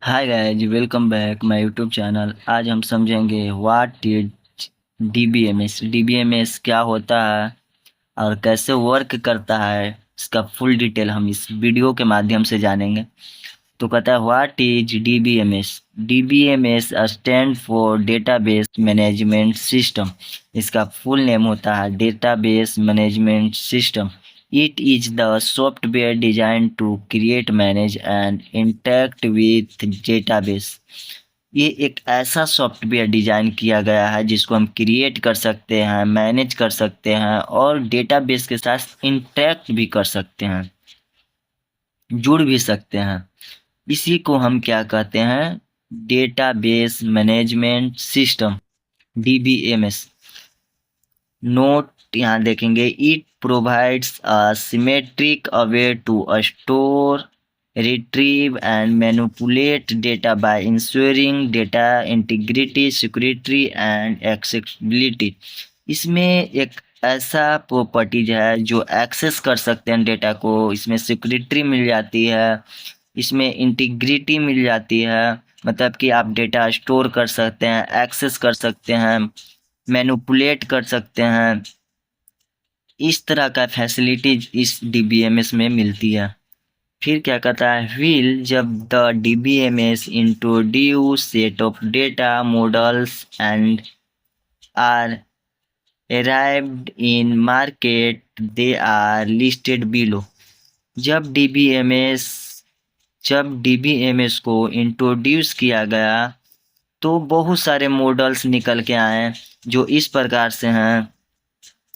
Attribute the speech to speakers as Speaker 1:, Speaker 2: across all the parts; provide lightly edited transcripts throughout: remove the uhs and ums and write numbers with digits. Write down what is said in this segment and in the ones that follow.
Speaker 1: Hi guys, welcome back my YouTube channel. आज हम समझेंगे व्हाट इज डीबीएमएस। डीबीएमएस क्या होता है और कैसे वर्क करता है, इसका फुल डिटेल हम इस वीडियो के माध्यम से जानेंगे। तो कहता है what is DBMS. DBMS stand for database management system. इसका फुल नेम होता है database management system. It is the software design to create manage and interact with database. ये एक ऐसा सॉफ्टवेयर डिजाइन किया गया है जिसको हम क्रिएट कर सकते हैं, मैनेज कर सकते हैं और डेटाबेस के साथ इंटरेक्ट भी कर सकते हैं, जुड़ भी सकते हैं। इसी को हम क्या कहते हैं, database management system, DBMS. Note यहाँ देखेंगे, it provides a symmetric away to store, retrieve and manipulate data by ensuring data integrity, security and accessibility. इसमें एक ऐसा प्रॉपर्टीज है जो एक्सेस कर सकते हैं डेटा को, इसमें सिक्योरिटी मिल जाती है, इसमें इंटीग्रिटी मिल जाती है, मतलब कि आप डेटा स्टोर कर सकते हैं, एक्सेस कर सकते हैं, मैनिपुलेट कर सकते हैं। इस तरह का फैसिलिटीज इस डीबीएमएस में मिलती है। फिर क्या कहता है, व्हील जब the DBMS introduce set of data models and are arrived in market they are listed below. जब डीबीएमएस जब डीबीएमएस को इंट्रोड्यूस किया गया तो बहुत सारे मॉडल्स निकल के आए जो इस प्रकार से हैं।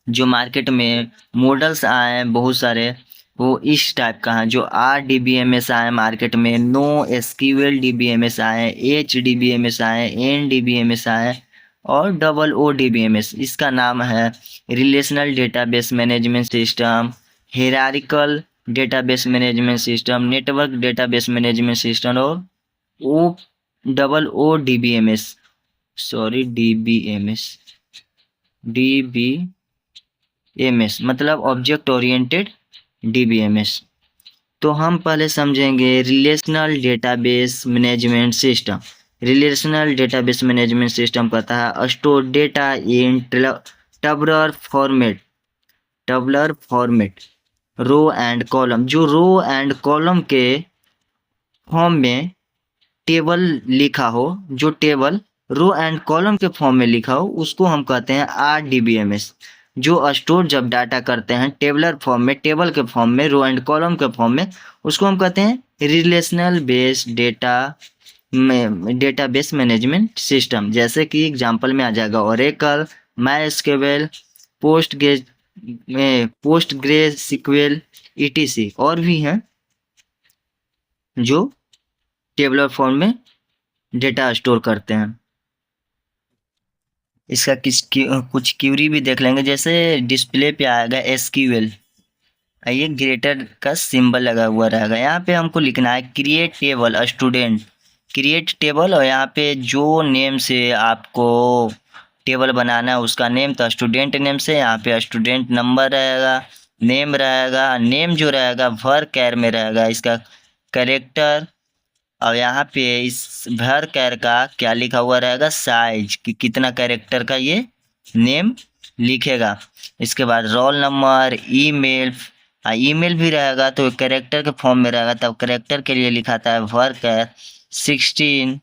Speaker 1: जो मार्केट में मॉडल्स आए हैं बहुत सारे, वो इस टाइप का है। जो R D B M S आए मार्केट में, no SQL D B M S आए, H D B M S आए, N D B M S आए और double O D B M S. इसका नाम है relational database management system, hierarchical database management system, network database management system और O double O D B M S, sorry D B M S, D B M S मतलब object oriented DBMS. तो हम पहले समझेंगे relational database management system. Relational database management system कहता है store data in tabular format, tabular format, row and column. जो row and column के form में टेबल लिखा हो, जो टेबल रो एंड कॉलम के फॉर्म में लिखा हो, उसको हम कहते हैं आरडीबीएमएस। जो स्टोर जब डाटा करते हैं टेबलर फॉर्म में, टेबल के फॉर्म में, रो एंड कॉलम के फॉर्म में, उसको हम कहते हैं रिलेशनल बेस डेटा में डेटाबेस मैनेजमेंट सिस्टम। जैसे कि एग्जांपल में आ जाएगा Oracle, MySQL, PostgreSQL, ETC और भी हैं जो टेबलर फॉर्म में डेटा स्टोर करते हैं। इसका कुछ क्यूरी भी देख लेंगे। जैसे डिस्प्ले पे आएगा एसक्यूएल, ये ग्रेटर का सिंबल लगा हुआ रहेगा। यहाँ पे हमको लिखना है create table student, create table, और यहाँ पे जो नेम से आपको टेबल बनाना है उसका नेम, तो स्टूडेंट नेम से यहाँ पे स्टूडेंट नंबर रहेगा, नेम रहेगा, नेम जो रहेगा भर कैर में रहेगा इसका कैरेक्टर, और यहाँ पे इस भर कैर का क्या लिखा हुआ रहेगा, साइज कि कितना कैरेक्टर का ये नेम लिखेगा। इसके बाद रोल नंबर, ईमेल, ईमेल भी रहेगा तो कैरेक्टर के फॉर्म में रहेगा, तब कैरेक्टर के लिए लिखाता है भर कैर 16,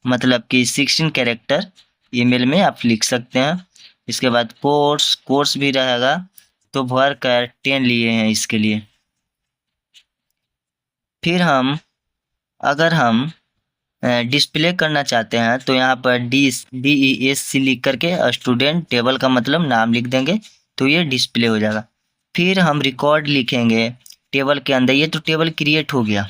Speaker 1: मतलब कि 16 कैरेक्टर ईमेल में आप लिख सकते हैं। इसके बाद कोर्स, कोर्स भी रहेगा तो भर कैर 10 लिए हैं इसके लिए। फिर हम अगर हम डिस्प्ले करना चाहते हैं तो यहाँ पर DESC लिख करके स्टूडेंट टेबल का मतलब नाम लिख देंगे तो ये डिस्प्ले हो जाएगा। फिर हम रिकॉर्ड लिखेंगे टेबल के अंदर, ये तो टेबल क्रिएट हो गया।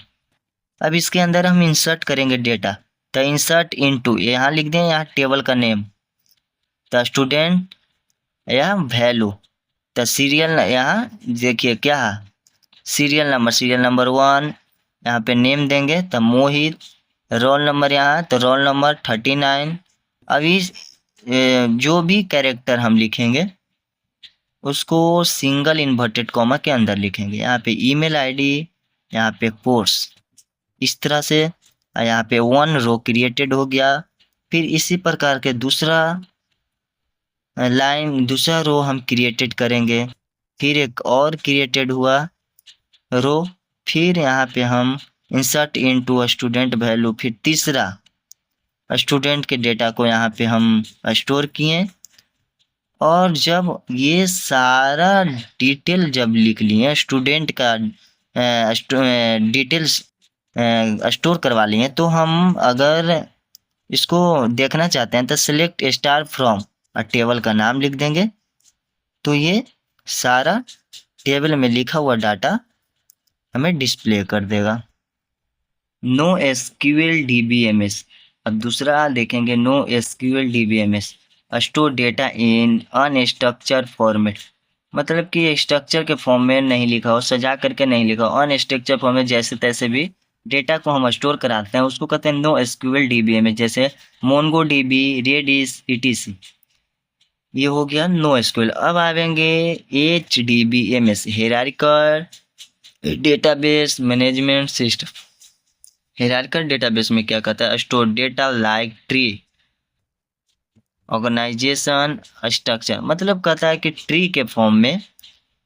Speaker 1: अब इसके अंदर हम इंसर्ट करेंगे डेटा, तो इंसर्ट इनटू यहाँ लिख दें, यहाँ टेबल का नेम, तो स्टूडेंट या वैल्यू, तो सीरियल, यहाँ देखिए क्या है, सीरियल नंबर, सीरियल नंबर 1, यहाँ पे नेम देंगे तो मोहित, रोल नंबर यहाँ तो रोल नंबर 39। अभी जो भी कैरेक्टर हम लिखेंगे उसको सिंगल इन्वर्टेड कॉमा के अंदर लिखेंगे। यहाँ पे ईमेल आईडी, यहाँ पे कोर्स, इस तरह से यहाँ पे 1 रो क्रिएटेड हो गया। फिर इसी प्रकार के दूसरा लाइन, दूसरा रो हम क्रिएटेड करेंगे। फिर एक और क्रिएटेड हुआ रो। फिर यहाँ पे हम इंसर्ट इनटू स्टूडेंट वैल्यू, फिर तीसरा स्टूडेंट के डेटा को यहाँ पे हम स्टोर किए। और जब ये सारा डिटेल जब लिख लिए, स्टूडेंट का डिटेल्स स्टोर करवा लिए, तो हम अगर इसको देखना चाहते हैं तो सिलेक्ट स्टार फ्रॉम टेबल का नाम लिख देंगे, तो ये सारा टेबल में लिखा हुआ डाटा हमें डिस्प्ले कर देगा। No SQL DBMS. अब दूसरा देखेंगे, no SQL DBMS store data in unstructure format. मतलब कि स्ट्रक्चर के फॉर्म में नहीं लिखा हो, सजा करके नहीं लिखा हो, अनस्ट्रक्चर फॉर्म में जैसे तैसे भी डेटा को हम स्टोर कराते हैं, उसको कहते हैं नो एसक्यूएल डीबीएमएस। जैसे मोंगो डीबी, रेडिस, ईटीसी, ये हो गया नो एसक्यूएल। अब आएंगे H D B M S, hierarchical database management system. Hierarchical database में क्या कहता है, store data like tree, organisation, structure. मतलब कहता है कि ट्री के फॉर्म में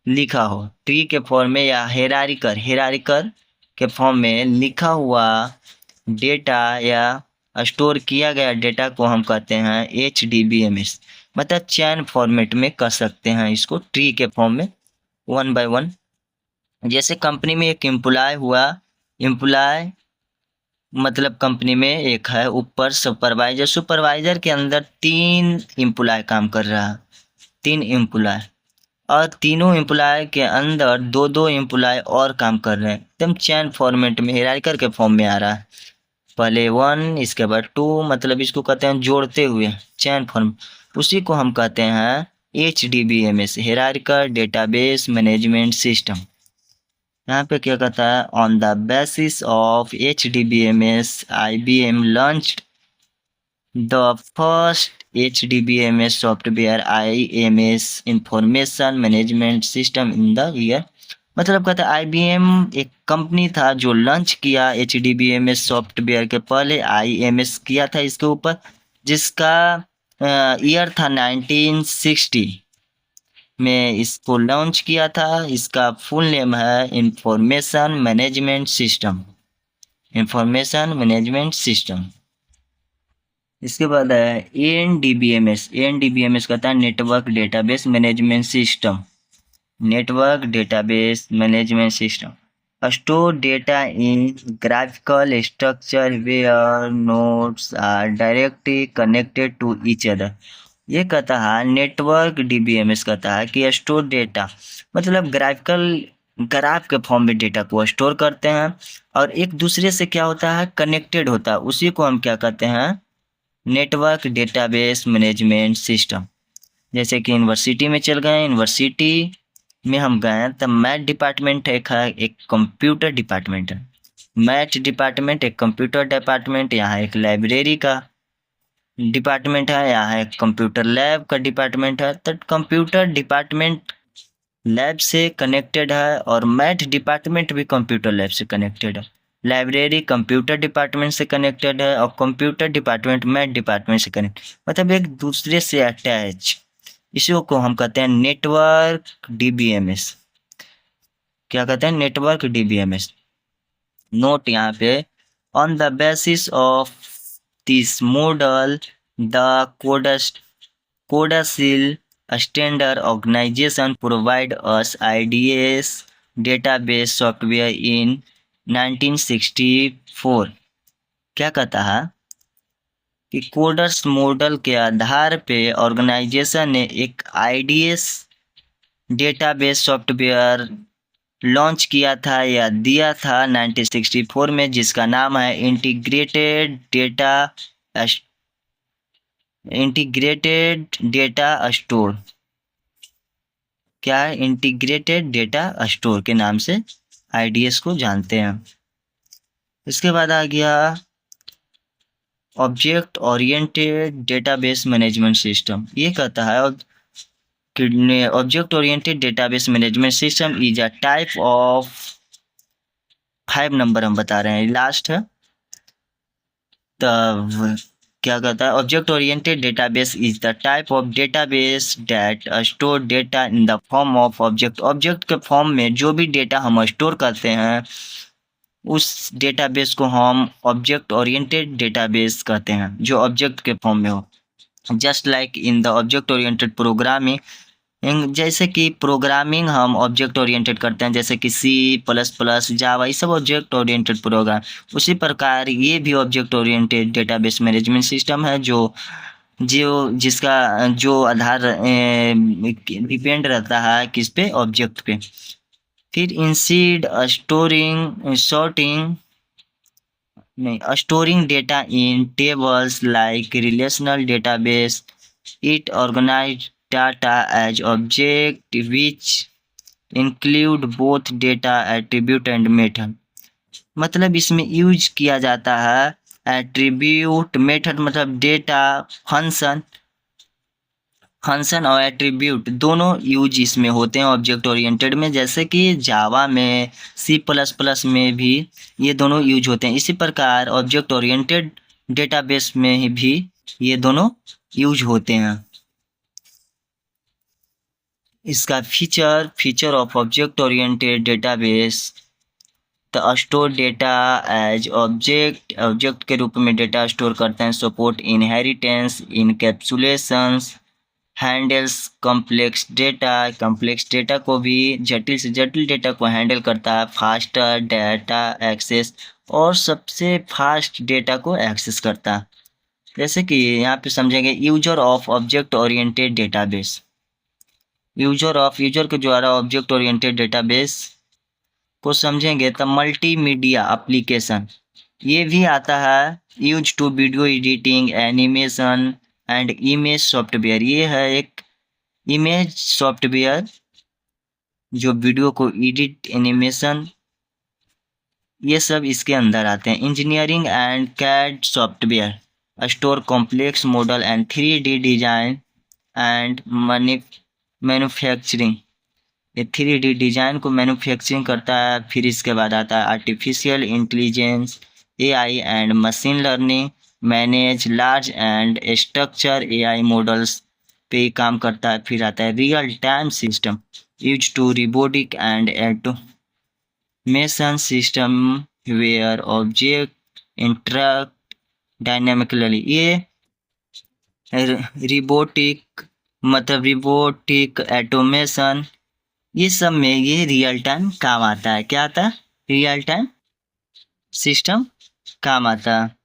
Speaker 1: लिखा हो, ट्री के फॉर्म में, या हेरारिकल के फॉर्म में लिखा हुआ डेटा या स्टोर किया गया डेटा को हम कहते हैं H D B M S. मतलब चैन फॉर्मेट में कर सकते हैं इसको, ट्री के फॉर्म में 1 by 1। जैसे कंपनी में एक एम्प्लॉय हुआ, एम्प्लॉय मतलब कंपनी में एक है ऊपर सुपरवाइजर, सुपरवाइजर के अंदर 3 एम्प्लॉय काम कर रहा है, 3 एम्प्लॉय, और तीनों एम्प्लॉय के अंदर 2-2 एम्प्लॉय और काम कर रहे हैं, एकदम चैन फॉर्मेट में, हायरार्किकल के फॉर्म में आ रहा है। पहले 1, इसके बाद 2, मतलब इसको कहते हैं जोड़ते हुए चैन फॉर्म, उसी को हम कहते हैं H D B M S, hierarchical database management system. यहाँ पे क्या कहता है, on the basis of H D B M S IBM launched the first HDBMS software IMS information management system in the year. मतलब कहता है IBM एक company था जो लॉन्च किया HDBMS सॉफ्टवेयर के पहले, IMS किया था इसके ऊपर, जिसका ईयर था 1960 में इसको लॉन्च किया था। इसका फुल नेम है information management system, information management system. इसके बाद है ANDBMS, ANDBMS कहता है network database management system, network database management system store data in graphical structure where nodes are directly connected to each other. ये कहता है network DBMS कहता है कि स्टोर डेटा मतलब ग्राफ के फॉर्म में डेटा को स्टोर करते हैं और एक दूसरे से क्या होता है, कनेक्टेड होता है, उसी को हम क्या कहते हैं, नेटवर्क डेटाबेस मैनेजमेंट सिस्टम। जैसे कि यूनिवर्सिटी में चल गए, यूनिवर्सिटी में हम गए तो मैथ डिपार्टमेंट एक है, एक कंप्यूटर डिपार्टमेंट है, मैथ डिपार्टमेंट एक कंप्यूटर डिपार्टमेंट, यहाँ एक लाइब्रेरी का डिपार्टमेंट है, यहाँ एक कंप्यूटर लैब का डिपार्टमेंट है। तो कंप्यूटर डिपार्टमेंट लैब से कनेक्टेड है और मैथ डिपार्टमेंट भी कंप्यूटर लैब से कनेक्टेड है, लाइब्रेरी कंप्यूटर डिपार्टमेंट से कनेक्टेड है और कंप्यूटर डिपार्टमेंट मैथ डिपार्टमेंट से कनेक्ट, मतलब एक दूसरे से अटैच। इसी को हम कहते हैं नेटवर्क DBMS। क्या कहते हैं, नेटवर्क DBMS। नोट यहाँ पे, on the basis of this model the CODASYL standard organisation provide us IDS database software in 1964। क्या कहता है कि कोडर्स मॉडल के आधार पे ऑर्गेनाइजेशन ने एक IDS डेटाबेस सॉफ्टवेयर लॉन्च किया था या दिया था 1964 में, जिसका नाम है इंटीग्रेटेड डेटा स्टोर। क्या है, इंटीग्रेटेड डेटा स्टोर के नाम से IDS को जानते हैं। इसके बाद आ गया object oriented database management system. ये कहता है object oriented database management system is a type of 5 number हम बता रहे हैं, लास्ट है, तब क्या कहता है, object oriented database is the type of database that store data in the form of object. Object के फॉर्म में जो भी डेटा हम स्टोर करते हैं उस डेटाबेस को हम ऑब्जेक्ट ओरिएंटेड डेटाबेस कहते हैं, जो ऑब्जेक्ट के फॉर्म में हो। Just like in the object oriented programming, जैसे कि प्रोग्रामिंग हम ऑब्जेक्ट ओरिएंटेड करते हैं, जैसे कि C++, जावा, ये सब ऑब्जेक्ट ओरिएंटेड प्रोग्राम। उसी प्रकार ये भी object oriented database management system है, जो जो जिसका जो आधार डिपेंड रहता है किस पे, ऑब्जेक्ट पे। फिर instead storing data in tables like relational database, it organise data as object which include both data attribute and method। मतलब इसमें यूज किया जाता है एट्रीब्यूट, मेथड मतलब डेटा, फंक्शन और एट्रीब्यूट दोनों यूज इसमें होते हैं ऑब्जेक्ट ओरिएंटेड में, जैसे कि जावा में, C++ में भी ये दोनों यूज होते हैं। इसी प्रकार ऑब्जेक्ट ओरिएंटेड डेटाबेस में भी ये दोनों यूज होते हैं। इसका feature of object oriented database, तो स्टोर डेटा एज ऑब्जेक्ट के रूप में डेटा स्टोर करते हैं। Support inheritance, encapsulations, handles complex data को भी, जटिल से जटिल डेटा को हैंडल करता है। फास्टर डेटा एक्सेस, और सबसे फास्ट डेटा को एक्सेस करता है। जैसे कि यहाँ पे समझेंगे user of object oriented database. User के द्वारा ऑब्जेक्ट ओरिएंटेड डेटाबेस को समझेंगे तो मल्टीमीडिया एप्लीकेशन, ये भी आता है। Use to video editing, animation and image software, ये है एक इमेज सॉफ्टवेयर जो वीडियो को एडिट, एनिमेशन, ये सब इसके अंदर आते हैं। Engineering and CAD software, store complex model and 3D design and manufacturing, ये 3D डिजाइन को मैन्युफैक्चरिंग करता है। फिर इसके बाद आता है artificial intelligence, AI and machine learning, manage large and structure AI models पे काम करता है। फिर आता है real time system, use to robotic and automation system where object interact dynamically, ये रोबोटिक मतलब रोबोटिक ऑटोमेशन, ये सब में ये रियल टाइम काम आता है। क्या आता है? रियल टाइम सिस्टम काम आता है।